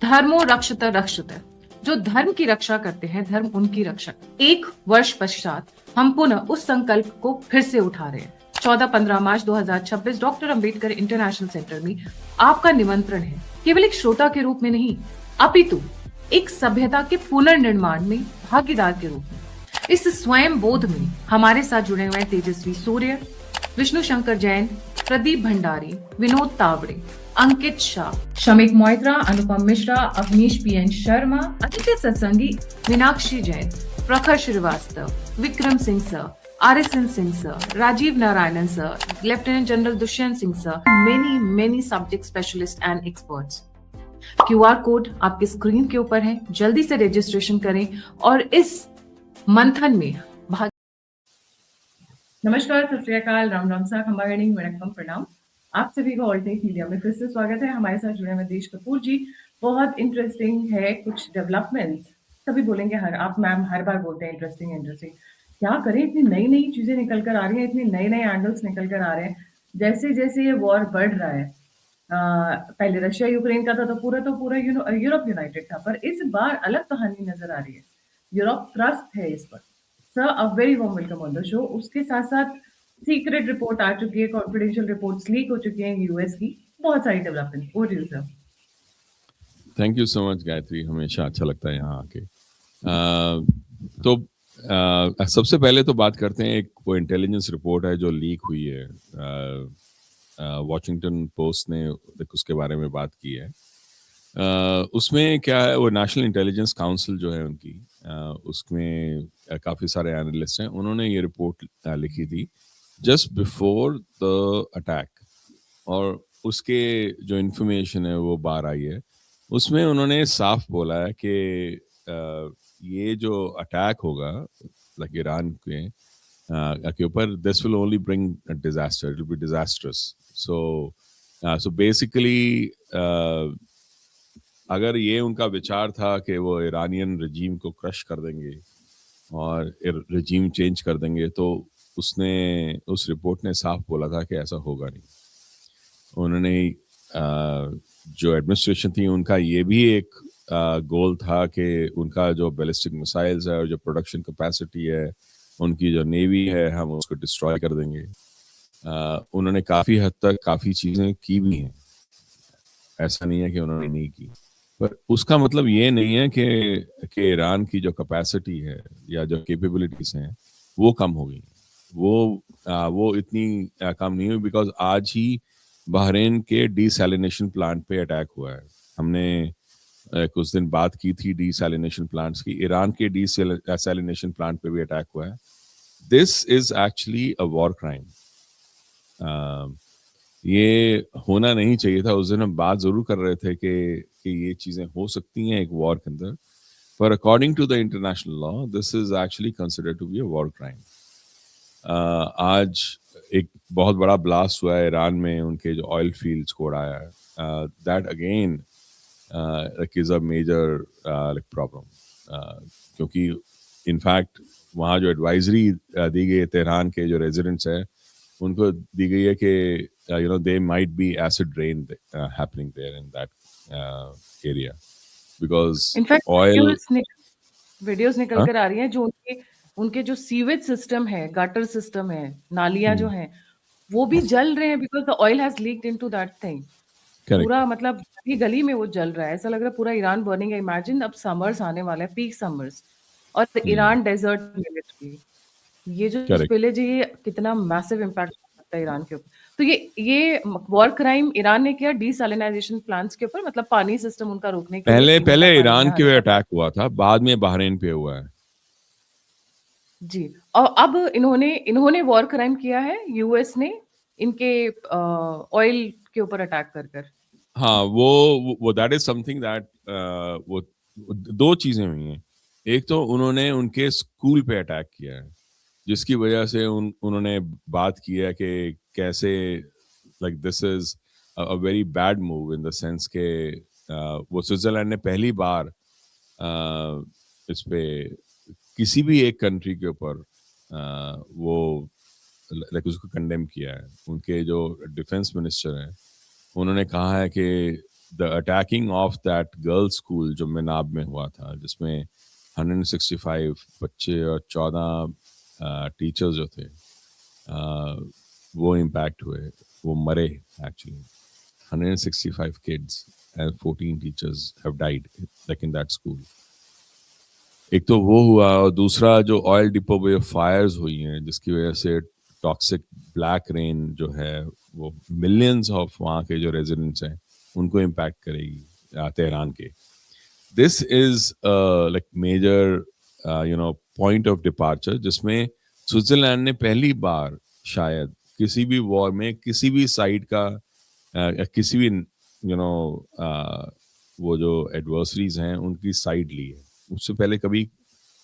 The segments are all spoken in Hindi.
धर्मो रक्षत रक्षत, जो धर्म की रक्षा करते हैं धर्म उनकी रक्षा। एक वर्ष पश्चात हम पुनः उस संकल्प को फिर से उठा रहे हैं। 14-15 मार्च 2026 डॉक्टर अंबेडकर इंटरनेशनल सेंटर में आपका निमंत्रण है, केवल एक श्रोता के रूप में नहीं, अपितु एक सभ्यता के पुनर्निर्माण में भागीदार के रूप में। इस स्वयं बोध में हमारे साथ जुड़े हुए हैं Tejasvi Surya, Vishnu Shankar Jain, Pradeep Bhandari, Vinod Tawde, Ankit Shah, Samik Moitra, Anupam Mishra, Avneesh PN Sharma, Aditya Satsangi, Meenakshi Jain, Prakhar Srivastava, Vikram Singh sir, RSN Singh sir, Rajeev Narayanan sir, lieutenant general Dushyant Singh sir, many subject specialist and experts. QR code आपके स्क्रीन के ऊपर है, जल्दी से रजिस्ट्रेशन करें और इस मंथन में भाग। नमस्कार, सत श्री अकाल, राम राम सा, खम्बागणी, वणक्कम, प्रणाम। आप सभी को ऑल टेक मीडिया में फिर से स्वागत है। हमारे साथ जुड़े हुए देश कपूर जी। बहुत इंटरेस्टिंग है कुछ डेवलपमेंट्स, सभी बोलेंगे आप मैम हर बार बोलते हैं इंटरेस्टिंग। क्या करें, इतनी नई नई चीजें निकल कर आ रही हैं, इतने नए नए एंगल्स निकल कर आ रहे हैं। जैसे जैसे ये वॉर बढ़ रहा है, पहले रशिया यूक्रेन का था तो पूरा यूरोप यूनाइटेड था, पर इस बार अलग कहानी नजर आ रही है। यूरोप त्रस्त है इस पर। Sir, a very warm welcome on the show. उसके साथ साथ सीक्रेट रिपोर्ट आ चुकी है, कॉन्फिडेंशियल रिपोर्ट्स लीक हो चुकी हैं यूएस की, बहुत सारी development. Over to you sir. Thank you so much Gayatri, हमेशा अच्छा लगता है यहाँ आके। तो सबसे पहले तो बात करते हैं, एक वो इंटेलिजेंस रिपोर्ट है जो लीक हुई है, वॉशिंगटन पोस्ट ने उसके बारे में बात की है। उसमें क्या है, वो नेशनल इंटेलिजेंस काउंसिल जो है उनकी, उसमें काफ़ी सारे एनालिस्ट हैं, उन्होंने ये रिपोर्ट लिखी थी जस्ट बिफोर द अटैक, और उसके जो इन्फॉर्मेशन है वो बाहर आई है। उसमें उन्होंने साफ बोला है कि ये जो अटैक होगा लाइक ईरान के ऊपर, this will only bring disaster, it will B disastrous. So basically अगर ये उनका विचार था कि वो ईरानियन रजीम को क्रश कर देंगे और रजीम चेंज कर देंगे, तो उस रिपोर्ट ने साफ बोला था कि ऐसा होगा नहीं। उन्होंने जो एडमिनिस्ट्रेशन थी उनका ये भी एक गोल था कि उनका जो बैलिस्टिक मिसाइल्स है और जो प्रोडक्शन कैपेसिटी है, उनकी जो नेवी है, हम उसको डिस्ट्रॉय कर देंगे। उन्होंने काफ़ी हद तक काफ़ी चीज़ें की भी हैं, ऐसा नहीं है कि उन्होंने नहीं की, पर उसका मतलब ये नहीं है कि ईरान की जो कैपेसिटी है या जो कैपेबिलिटीज़ हैं वो कम हो गई। वो इतनी कम नहीं हुई, बिकॉज आज ही बहरीन के डीसैलिनेशन प्लांट पे अटैक हुआ है। हमने कुछ दिन बात की थी डीसैलिनेशन प्लांट्स की, ईरान के डीसैलिनेशन प्लांट पे भी अटैक हुआ है। This is actually a war crime. ये होना नहीं चाहिए था। उस दिन हम बात जरूर कर रहे थे कि ये चीजें हो सकती हैं एक वॉर के अंदर, पर according to the international law this is actually considered to be a war crime. आज एक बहुत बड़ा ब्लास्ट हुआ है ईरान में, उनके जो ऑयल फील्ड्स को उड़ाया है। That again is a major problem, क्योंकि इनफैक्ट वहाँ जो एडवाइजरी दी गई है तेहरान के जो रेजिडेंट्स हैं उनको दी गई है कि they might be acid rain happening there in that area because in fact oil videos निकल कर आ रही हैं जो उनके जो सीवेज सिस्टम है, गटर सिस्टम है, नालियां जो हैं, वो भी जल रहे हैं because the oil has leaked into that thing. पूरा मतलब गली गली में वो जल रहा है, ऐसा लग रहा है पूरा ईरान बर्निंग है। इमेजिन अब समर्स आने वाला है, पीक समर्स, और ईरान डेजर्ट में लिटरली ये जो स्पिलेज है, ये कितना मैसिव इम्पैक्ट करता है ईरान के ऊपर। तो ये वॉर क्राइम ईरान ने किया डीसैलिनाइजेशन प्लांट्स के ऊपर, मतलब पानी सिस्टम उनका रोकने के लिए। पहले ईरान के पे अटैक हुआ था, बाद में बहरीन पे हुआ है जी। और अब इन्होंने वॉर क्राइम किया है, यूएस ने इनके ऑयल के ऊपर अटैक कर। हाँ, वो दैट इज समथिंग दैट वो दो चीजें हुई हैं। एक तो उन्होंने उनके स्कूल पे अटैक किया है, जिसकी वजह से उन्होंने बात की है कि कैसे like this is a very bad move in the sense के वो स्विट्जरलैंड ने पहली बार इस पे किसी भी एक कंट्री के ऊपर वो लाइक उसको कंडेम किया है। उनके जो डिफेंस मिनिस्टर हैं उन्होंने कहा है कि the attacking of that girls school जो मेनाब में हुआ था, जिसमें 165 बच्चे और 14 टीचर्स जो थे वो इम्पैक्ट हुए, वो मरे actually. 165 kids and 14 teachers have died like in that school. एक तो वो हुआ, और दूसरा जो ऑयल डिपो पे फायर्स हुई हैं जिसकी वजह से टॉक्सिक ब्लैक रेन जो है वो मिलियंस ऑफ वहाँ के जो रेजिडेंट्स हैं उनको इम्पैक्ट करेगी तेहरान के. This is like major point of departure, जिसमें स्विट्जरलैंड ने पहली बार शायद किसी भी वॉर में किसी भी साइड का किसी भी वो जो एडवर्सरीज हैं उनकी साइड ली है. उससे पहले कभी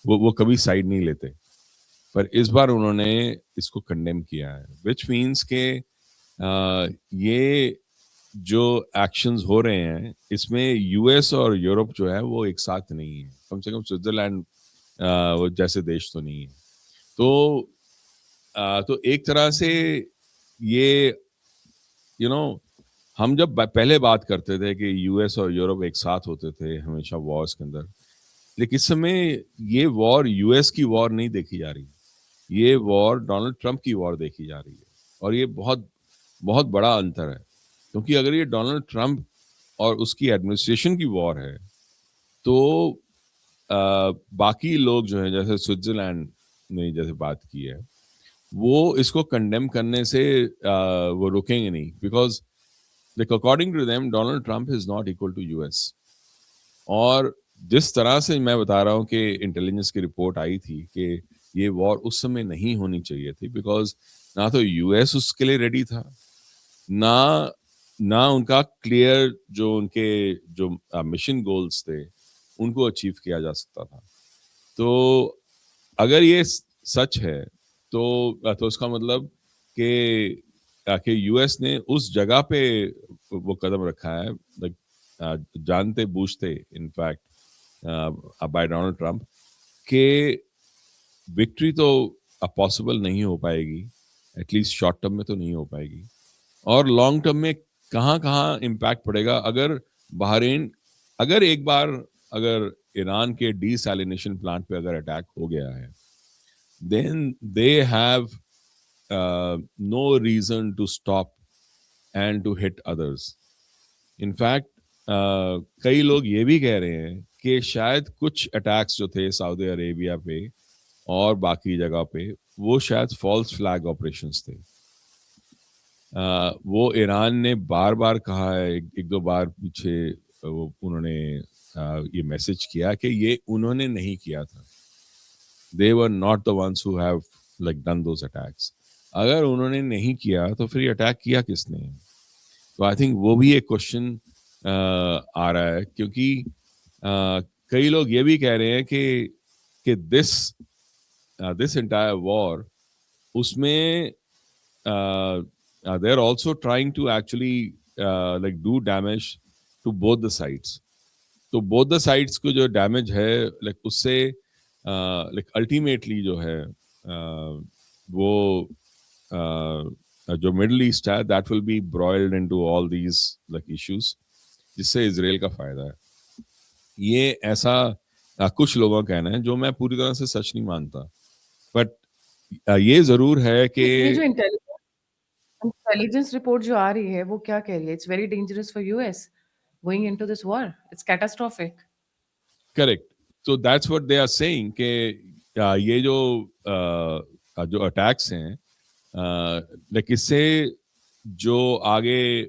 वो कभी साइड नहीं लेते, पर इस बार उन्होंने इसको कंडेम किया है, विच मीन्स के ये जो एक्शंस हो रहे हैं इसमें यूएस और यूरोप जो है वो एक साथ नहीं है. कम से कम स्विट्जरलैंड वो जैसे देश तो नहीं है. तो एक तरह से ये हम जब पहले बात करते थे कि यूएस और यूरोप एक साथ होते थे हमेशा वॉर्स के अंदर, लेकिन इस समय ये वॉर यूएस की वॉर नहीं देखी जा रही, ये वॉर डोनाल्ड ट्रंप की वॉर देखी जा रही है. और ये बहुत बहुत बड़ा अंतर है, क्योंकि अगर ये डोनाल्ड ट्रंप और उसकी एडमिनिस्ट्रेशन की वॉर है तो बाकी लोग जो हैं, जैसे स्विट्जरलैंड ने जैसे बात की है, वो इसको कंडेम करने से वो रुकेंगे नहीं, because according to them Donald Trump is not equal to US. और जिस तरह से मैं बता रहा हूँ कि इंटेलिजेंस की रिपोर्ट आई थी कि ये वॉर उस समय नहीं होनी चाहिए थी, बिकॉज ना तो यूएस उसके लिए रेडी था, ना उनका क्लियर जो उनके जो मिशन गोल्स थे उनको अचीव किया जा सकता था. तो अगर ये सच है तो उसका मतलब कि यूएस ने उस जगह पे वो कदम रखा है, जानते बूझते इनफैक्ट बाय डोनाल्ड ट्रंप के विक्ट्री तो पॉसिबल नहीं हो पाएगी, एटलीस्ट शॉर्ट टर्म में तो नहीं हो पाएगी. और लॉन्ग टर्म में कहाँ इम्पैक्ट पड़ेगा अगर बहरीन, अगर एक बार अगर ईरान के डीसैलिनेशन प्लांट पे अगर अटैक हो गया है, then they have no reason to stop and to hit others. In fact, कई लोग ये भी कह रहे हैं कि शायद कुछ अटैक्स जो थे सऊदी अरेबिया पे और बाकी जगह पे वो शायद फॉल्स फ्लैग ऑपरेशंस थे. वो ईरान ने बार बार कहा है, एक दो बार पीछे वो उन्होंने ये मैसेज किया कि ये उन्होंने नहीं किया था. They were not the ones who have like done those attacks. अगर उन्होंने नहीं किया तो फिर ये अटैक किया किसने? तो आई थिंक वो भी एक क्वेश्चन आ रहा है, क्योंकि कई लोग ये भी कह रहे हैं कि दिस एंटायर वॉर उसमें they are also trying to actually like do damage to both the sides. तो both the sides को जो डैमेज है like उससे like ultimately जो है वो जो मिडल ईस्ट है that will be broiled into all these like issues, जिससे इजराइल का फायदा है. ये ऐसा कुछ लोगों का कहना है जो मैं पूरी तरह से सच नहीं मानता, बट ये जरूर है कि ये जो इंटेलिजेंस रिपोर्ट जो आ रही है वो क्या कह रही है? It's very dangerous for US going into this war, it's catastrophic. Correct. तो that's what they are saying कि ये जो अटैक्स हैं लाइक इससे जो आगे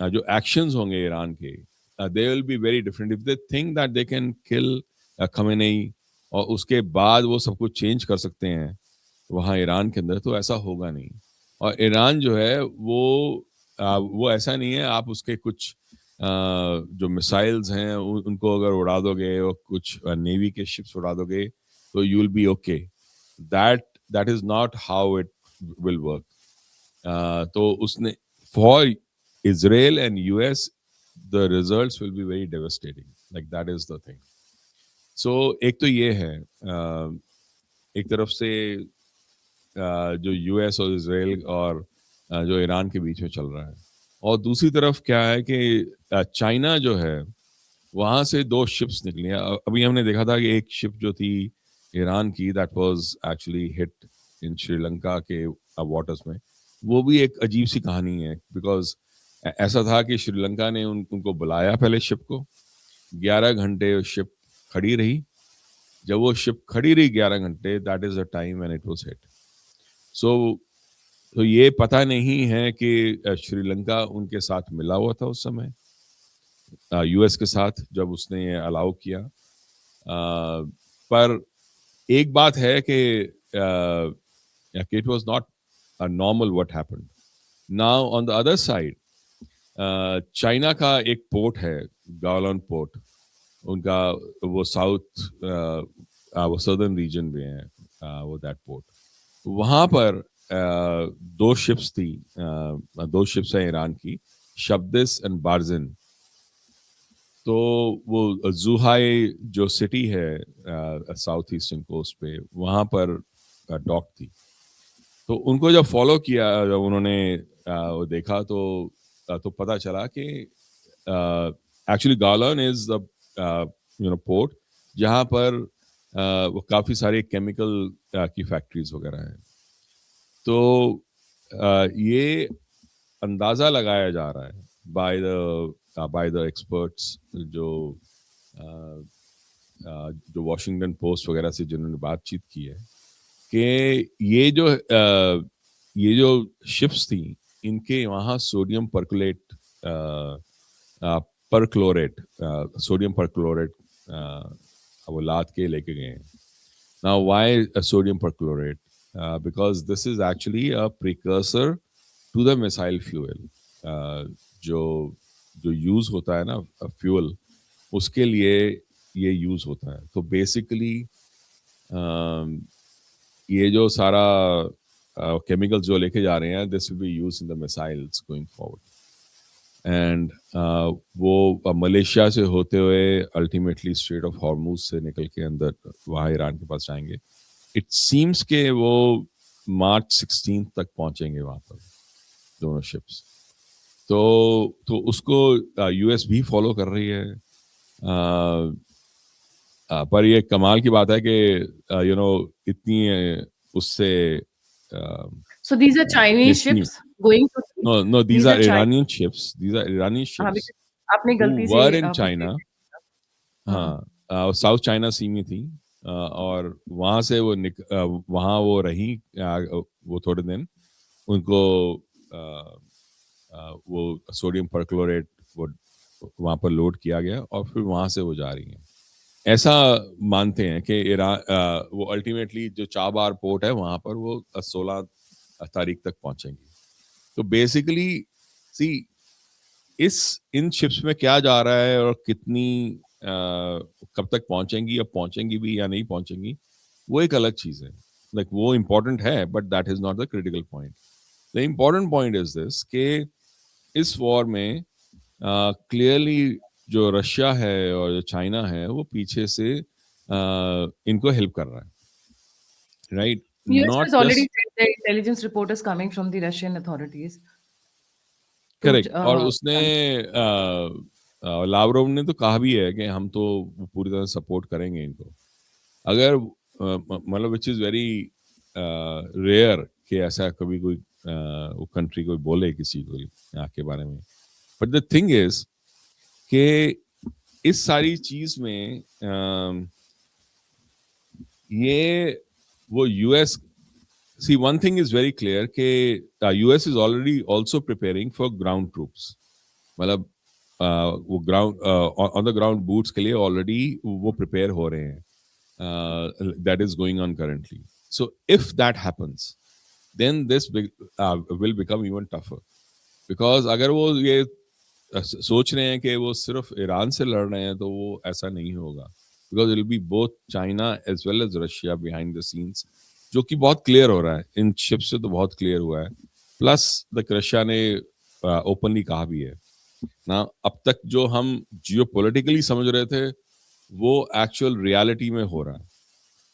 जो एक्शंस होंगे ईरान के, they will be very different. If they think that they can kill Khamenei और उसके बाद वो सब कुछ चेंज कर सकते हैं वहाँ ईरान के अंदर, तो ऐसा होगा नहीं. और ईरान जो है वो ऐसा नहीं है, आप उसके कुछ जो मिसाइल्स हैं उनको अगर उड़ा दोगे और कुछ नेवी के शिप्स उड़ा दोगे तो you will be okay. That is not how it will work. तो उसने for Israel and US the results will be very devastating, like that is the thing. So एक तो ये है एक तरफ से जो यूएस और इजराइल और जो ईरान के बीच में चल रहा है, और दूसरी तरफ क्या है कि चाइना जो है वहां से 2 शिप्स निकली हैं। अभी हमने देखा था कि एक शिप जो थी ईरान की, that was actually hit in Sri Lanka के वाटर्स में। वो भी एक अजीब सी कहानी है, बिकॉज ऐसा था कि श्रीलंका ने उनको बुलाया पहले शिप को, 11 घंटे शिप खड़ी रही। जब वो शिप खड़ी रही 11 घंटे, that is the time when it was hit. So तो ये पता नहीं है कि श्रीलंका उनके साथ मिला हुआ था उस समय यूएस के साथ, जब उसने ये अलाउ किया। पर एक बात है कि it was not normal what happened. Now on the other side, China का एक पोर्ट है, गालोन पोर्ट, उनका वो साउथ वो सदर्न रीजन में है, वो दैट पोर्ट। वहां पर 2 शिप्स थी, 2 शिप्स हैं ईरान की, शब्दिस एंड बार्जिन। तो वो जुहाई जो सिटी है साउथ ईस्टर्न कोस्ट पे, वहां पर डॉक थी। तो उनको जब फॉलो किया, जब उन्होंने वो देखा, तो पता चला कि actually Galan is the port जहाँ पर वो काफी सारे केमिकल की फैक्ट्रीज वगैरह हैं। तो ये अंदाजा लगाया जा रहा है बाय द एक्सपर्ट्स, जो वॉशिंगटन पोस्ट वगैरह से जिन्होंने बातचीत की है, कि ये जो शिप्स थी, इनके वहाँ सोडियम परक्लोरेट सोडियम परक्लोरेट वो लाद के लेके गए हैं। Now why sodium perchlorate? Because this is actually a precursor to the missile fuel. जो जो यूज होता है ना फ्यूल, उसके लिए ये यूज होता है। तो बेसिकली ये जो सारा केमिकल्स जो लेके जा रहे हैं, this will be used in the missiles going forward. And वो मलेशिया से होते हुए अल्टीमेटली स्ट्रेट ऑफ हॉर्मुज से निकल के अंदर वहाँ ईरान के पास जाएंगे। इट सीम्स के वो मार्च 16 तक पहुंचेंगे वहां पर, दोनों शिप्स। तो उसको यूएस भी फॉलो कर रही है। पर ये कमाल की बात है कि इतनी उससे So these are Chinese Yes, ships going to. no, these These are are Chinese. Iranian ships. These are Iranian हाँ, ships because आपने who गलती से were in वो China. हाँ, हाँ, साउथ चाइना सी में थी, और वहां से वो वहां वो रही वो थोड़े दिन। उनको वो सोडियम परक्लोरेट वो वहां पर लोड किया गया, और फिर वहां से वो जा रही हैं। ऐसा मानते हैं कि ईरान वो अल्टीमेटली जो चाबार पोर्ट है वहां पर वो 16 तारीख तक पहुंचेंगी। तो बेसिकली सी इन शिप्स में क्या जा रहा है और कितनी कब तक पहुंचेंगी, या पहुंचेंगी भी या नहीं पहुंचेंगी, वो एक अलग चीज है। लाइक वो इम्पोर्टेंट है, but that is not the critical point. The important point is this कि इस वॉर में क्लियरली जो रशिया है और जो चाइना है, वो पीछे से इनको हेल्प कर रहा है, right? US not has already just said that intelligence report is coming from the Russian authorities to correct. और उसने लावरोव ने तो कहा भी है कि हम तो पूरी तरह सपोर्ट करेंगे इनको। अगर मतलब विच इज वेरी रेयर कि ऐसा कभी कोई वो कंट्री कोई बोले किसी को यहाँ के बारे में। बट द थिंग इज कि इस सारी चीज में ये वो US, see one thing is very clear कि US is already also preparing for ground troops। मतलब वो ground on the ground boots के लिए ऑलरेडी वो प्रिपेयर हो रहे हैं। That is going on currently. So if that happens, then this will become even tougher, because अगर वो ये सोच रहे हैं कि वो सिर्फ ईरान से लड़ रहे हैं, तो वो ऐसा नहीं होगा, because it will be both China as well as Russia behind the scenes, जो कि बहुत क्लियर हो रहा है इन शिप से, तो बहुत क्लियर हुआ है। प्लस द रशिया ने ओपनली कहा भी है ना, अब तक जो हम जियोपॉलिटिकली समझ रहे थे, वो एक्चुअल रियलिटी में हो रहा है।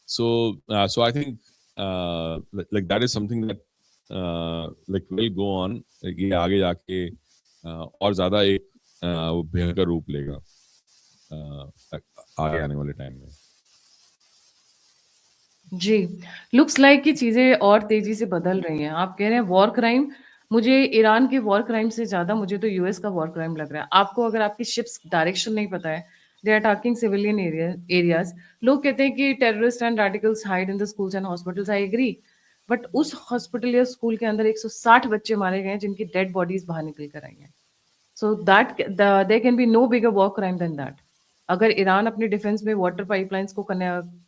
So I think like that is something that like will go on. ये आगे जाके और ज्यादा एक वो भयंकर रूप लेगा आगे आने वाले टाइम में। जी, लुक्स लाइक कि चीज़ें और तेज़ी से बदल रही हैं। आप कह रहे हैं वॉर क्राइम, मुझे ईरान के वॉर क्राइम से ज़्यादा मुझे तो यूएस का वॉर क्राइम लग रहा है। आपको अगर आपकी शिप्स डायरेक्शन नहीं पता है, they are attacking civilian areas. लोग कहते हैं कि terrorist and radicals hide in the schools and hospitals, I agree. But उस हॉस्पिटल या स्कूल के अंदर 160 बच्चे मारे गए हैं, जिनकी डेड बॉडीज़ बाहर निकल कर आई हैं। So that there can be no bigger war crime than that. अगर ईरान अपने डिफेंस में वाटर पाइपलाइंस को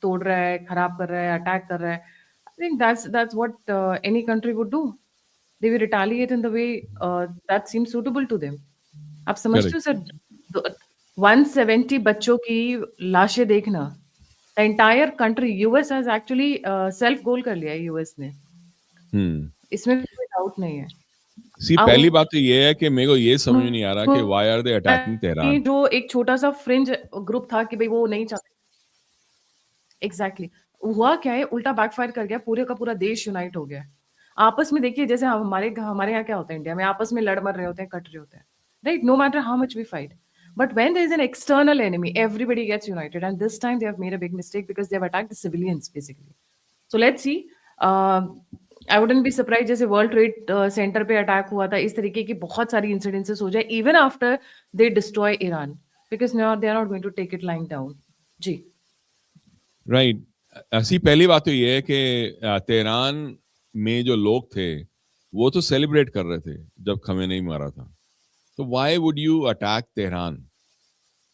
तोड़ रहा है, खराब कर रहा है, अटैक कर रहा है, I think that's what any country would do. They will retaliate in the way that seems suitable to them. आप समझते करेक्ट। हो सर, 170 बच्चों की लाशें देखना, the entire country, US has actually self goal कर लिया है यूएस ने, इसमें कोई डाउट नहीं है। सी पहली बात तो ये है कि मेरे को ये समझ में नहीं आ रहा कि व्हाई आर दे अटैकिंग ये तेहरान। जो एक छोटा-सा फ्रिंज ग्रुप था कि भई वो नहीं चाहते, एग्ज़ैक्टली। हुआ क्या है, उल्टा बैकफायर कर गया, पूरे का पूरा देश यूनाइट हो गया। आपस में देखिए, जैसे हमारे यहाँ क्या होता है इंडिया में, आपस में लड़ मर रहे होते हैं, कट रहे होते हैं, right? No matter how much we fight, but when there is an external enemy, everybody gets united, and this time they have made a big mistake because they have attacked the civilians basically. So let's see. I wouldn't be surprise, जैसे वर्ल्ड ट्रेड सेंटर पे अटैक हुआ था, इस तरीके की बहुत सारी इंसिडेंसेस हो जाए even after they destroy Iran, because now they are not going to take it lying down. जी। राइट। ऐसी पहली बात तो ये है कि तेहरान में जो लोग थे वो तो सेलिब्रेट कर रहे थे जब खमेनेई मारा था। तो why would you attack Tehran?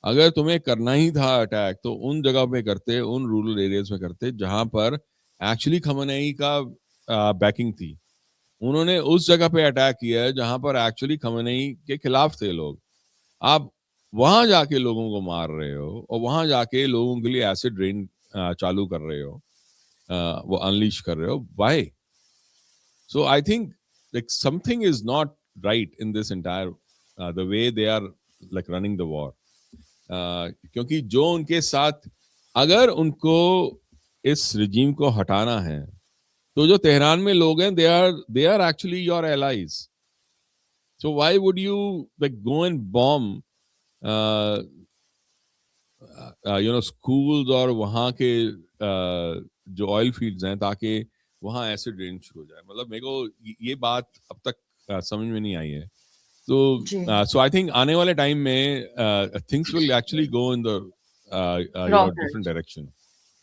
अगर तुम्हें करना ही था अटैक तो उन जगह पे करते, उन रूरल एरियाज में करते जहां पर एक्चुअली खमेनेई का बैकिंग थी। उन्होंने उस जगह पे अटैक किया है जहां पर एक्चुअली खमेनेई के खिलाफ थे लोग। आप वहां जाके लोगों को मार रहे हो और वहां जाके लोगों के लिए एसिड रेन चालू कर रहे हो, वो अनलीश कर रहे हो। Why? So I think like something is not right in this entire the way they are like running the war. क्योंकि जो उनके साथ, अगर उनको इस रिजीम को हटाना है तो जो तेहरान में लोग हैं they are actually your allies. So why would you like go and bomb uh, schools और वहाँ के जो ऑयल फील्ड्स हैं ताकि वहाँ एसिड रेन शुरू हो जाए? मतलब मेरे को ये बात अब तक समझ में नहीं आई है। तो जी, सो आई थिंक आने वाले टाइम में things will actually go in the wrong different direction. Direction.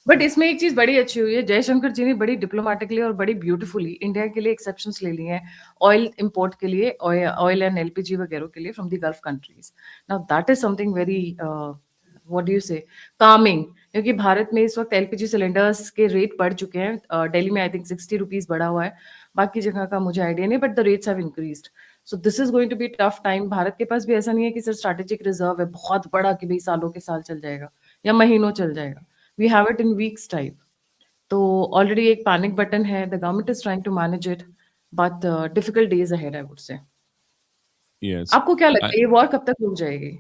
But इसमें एक चीज बड़ी अच्छी हुई है, जयशंकर जी ने बड़ी डिप्लोमेटिकली और बड़ी ब्यूटीफुली इंडिया के लिए एक्सेप्शंस ले लिए हैं, ऑयल इंपोर्ट के लिए, ऑयल एंड एलपीजी वगैरह के लिए from the gulf countries. Now that is something very what do you से कामिंग, क्योंकि भारत में इस वक्त एलपीजी सिलेंडर्स के रेट बढ़ चुके हैं। दिल्ली में आई थिंक 60 रुपीज बढ़ा हुआ है, बाकी जगह का मुझे आइडिया नहीं, but the rates have increased. So this is going to be tough time. Bharat के पास भी ऐसा नहीं है कि सर स्ट्रैटेजिक रिजर्व है बहुत बड़ा कि भाई सालों के साल चल जाएगा या महीनों चल जाएगा। We have it in weeks type. तो ऑलरेडी एक पैनिक बटन है, the government is trying to manage it, but difficult days ahead I would say. Yes. आपको क्या लगता है ये वॉर कब तक रुक जाएगी?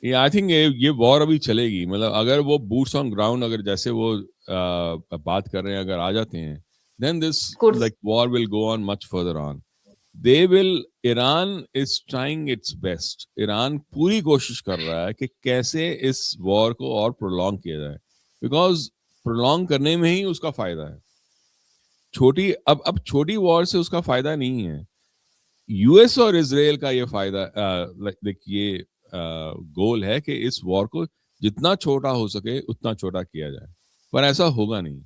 ये आई थिंक ये वॉर अभी चलेगी। मतलब अगर वो बूट्स ऑन ग्राउंड, अगर जैसे वो बात कर रहे हैं, अगर आ जाते हैं, then this course like war will go on much further on. They will, Iran is trying its best. Iran पूरी कोशिश कर रहा है कि कैसे इस वॉर को और प्रोलॉन्ग किया जाए, बिकॉज प्रोलॉन्ग करने में ही उसका फायदा है। छोटी अब छोटी वॉर से उसका फायदा नहीं है। यूएस और इसराइल का ये फायदा ये गोल है कि इस वॉर को जितना छोटा हो सके उतना छोटा किया जाए, पर ऐसा होगा नहीं।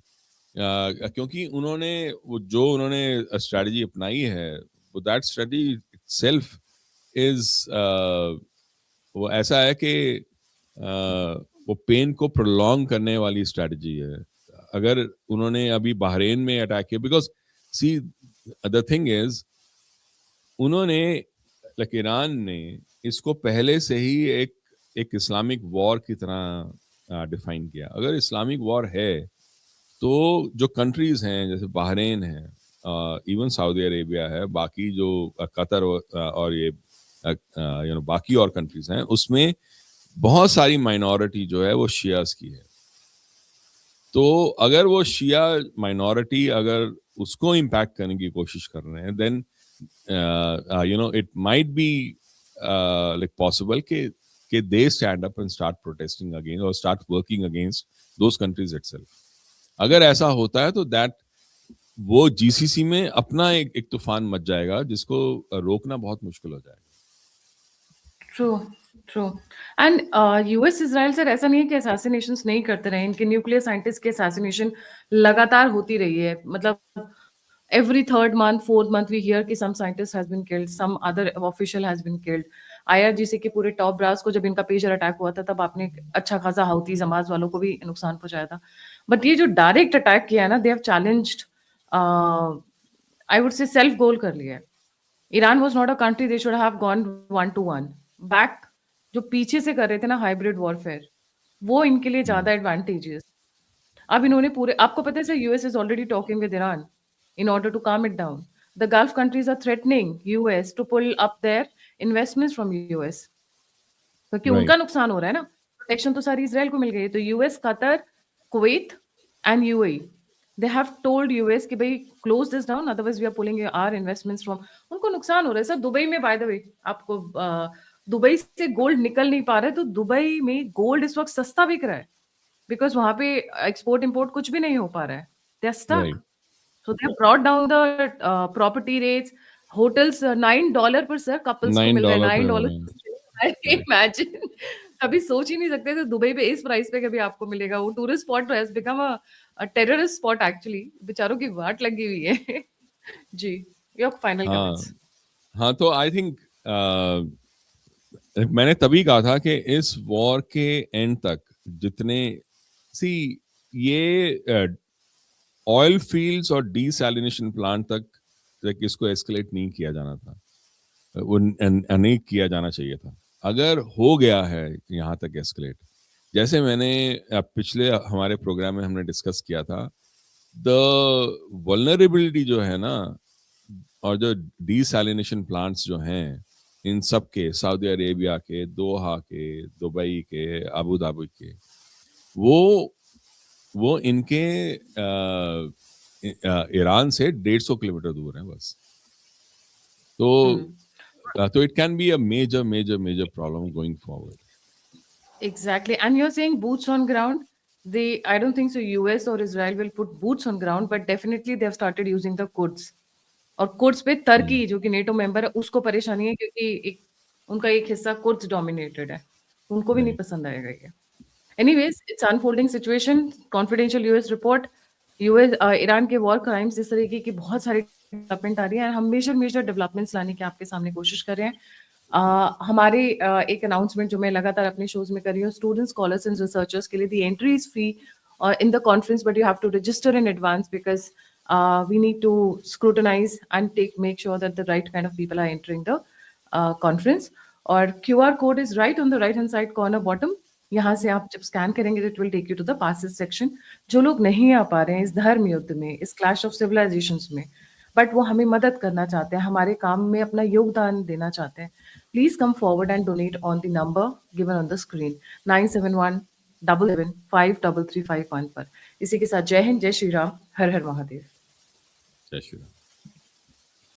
क्योंकि उन्होंने स्ट्रेटजी अपनाई है, वो दैट स्ट्रेटजी इटसेल्फ इज वो ऐसा है कि वो पेन को प्रोलॉन्ग करने वाली स्ट्रेटजी है। अगर उन्होंने अभी बहरीन में अटैक किया, because see the thing is उन्होंने ईरान ने इसको पहले से ही एक इस्लामिक वॉर की तरह डिफाइन किया। अगर इस्लामिक वॉर है तो जो कंट्रीज हैं जैसे बहरीन है, इवन सऊदी अरेबिया है, बाकी जो कतर और ये बाकी और कंट्रीज हैं, उसमें बहुत सारी माइनॉरिटी जो है वो शियास की है। तो अगर वो शिया माइनॉरिटी अगर उसको इम्पैक्ट करने की कोशिश कर रहे हैं, then it might be like possible कि they stand up and start protesting again or start working against those countries itself. अगर ऐसा होता है तो that वो जीसीसी में अपना एक तूफान मच जाएगा जिसको रोकना बहुत मुश्किल हो जाएगा. True true and US Israel sir ऐसा नहीं है कि असैसिनेशंस नहीं करते रहे. इनके न्यूक्लियर साइंटिस्ट के असैसिनेशन लगातार होती रही है. मतलब every third month, fourth month we hear कि some scientist has been killed, some other official has been killed. IRGC के पूरे टॉप ब्रास को जब इनका पेजर अटैक हुआ था तब आपने अच्छा खासा हाउती जमात वालों को भी नुकसान पहुंचाया था. बट ये जो डायरेक्ट अटैक किया है ना, they have challenged, I would से सेल्फ गोल कर लिया है. Iran was not a country, they should have gone 1-1 back. जो पीछे से कर रहे थे ना हाइब्रिड वॉरफेयर, वो इनके लिए ज्यादा एडवांटेजेस. अब इन्होंने पूरे, आपको पता है sir, US is already talking with Iran in order to calm it down. The Gulf countries are threatening US to pull up their investments from US. क्योंकि Right. उनका नुकसान हो रहा है ना. प्रोटेक्शन तो सारी इजराइल को मिल गई है. तो US, Qatar, Kuwait and UAE, they have told US कि भाई close this down, otherwise we are pulling our investments from. उनको नुकसान हो रहा है सर. दुबई में, बाय द वे, आपको दुबई से गोल्ड निकल नहीं पा रहा है. तो दुबई में गोल्ड इस वक्त सस्ता बिक रहा है बिकॉज वहां पे एक्सपोर्ट इम्पोर्ट कुछ भी नहीं हो पा रहा है. They are stuck. Right. So they have brought down the property rates. Hotels $9 per sir couples को मिल रहा है. $9. I imagine. कभी सोच ही नहीं सकते थे दुबई पे इस प्राइस पे कभी आपको मिलेगा. वो tourist spot has become a terrorist spot actually. बेचारों की वाट लगी हुई है. जी, your final comments. हाँ, तो आई थिंक मैंने तभी कहा था कि इस वॉर के एंड तक जितने ये ऑयल फील्ड्स और डीसैलिनेशन प्लांट तक इसको एस्केलेट नहीं किया जाना था, वो नहीं किया जाना चाहिए था. अगर हो गया है यहाँ तक एस्केलेट, जैसे मैंने पिछले हमारे प्रोग्राम में हमने डिस्कस किया था, द वल्नरेबिलिटी जो है ना, और जो डीसैलिनेशन प्लांट्स जो हैं इन सब के, सऊदी अरेबिया के, दोहा के, दुबई के, अबू धाबी के, वो इनके ईरान से 150 किलोमीटर दूर है बस. तो it can be a major problem going forward. Exactly. And you're saying boots on ground. I don't think so US or Israel will put boots on ground, but definitely they have started using the Quds. और कुड्स पे तुर्की जो कि नेटो मेंबर है उसको परेशानी है क्योंकि उनका एक हिस्सा कुड्स डोमिनेटेड है. उनको भी नहीं पसंद आएगा ये. Anyways, it's unfolding situation. Confidential US report. US Iran के वॉर क्राइम्स, इस तरीके की बहुत सारी डेवलपमेंट आ रही है. हम मेजर डेवलपमेंट्स लाने की आपके सामने कोशिश कर रहे हैं. हमारे एक अनाउंसमेंट जो मैं लगातार अपने शोज में कर रही हूँ, स्टूडेंट्स, स्कॉलर्स एंड रिसर्चर्स के लिए the entry is free in the conference, but you have to register in advance because we need to scrutinize and make sure that the right kind of people are entering the conference. और QR code is right on the right hand side corner bottom. यहाँ से आप जब स्कैन करेंगे तो it will take you to the passes section. जो लोग नहीं आ पा रहे हैं इस धर्म युद्ध में, इस क्लैश ऑफ सिविलाइजेशंस में, बट वो हमें मदद करना चाहते हैं, हमारे काम में अपना योगदान देना चाहते हैं, please come forward and donate on the number given on the screen 9717753351 पर. इसी के साथ जय हिंद, जय श्री राम, हर हर महादेव. जय श्री राम.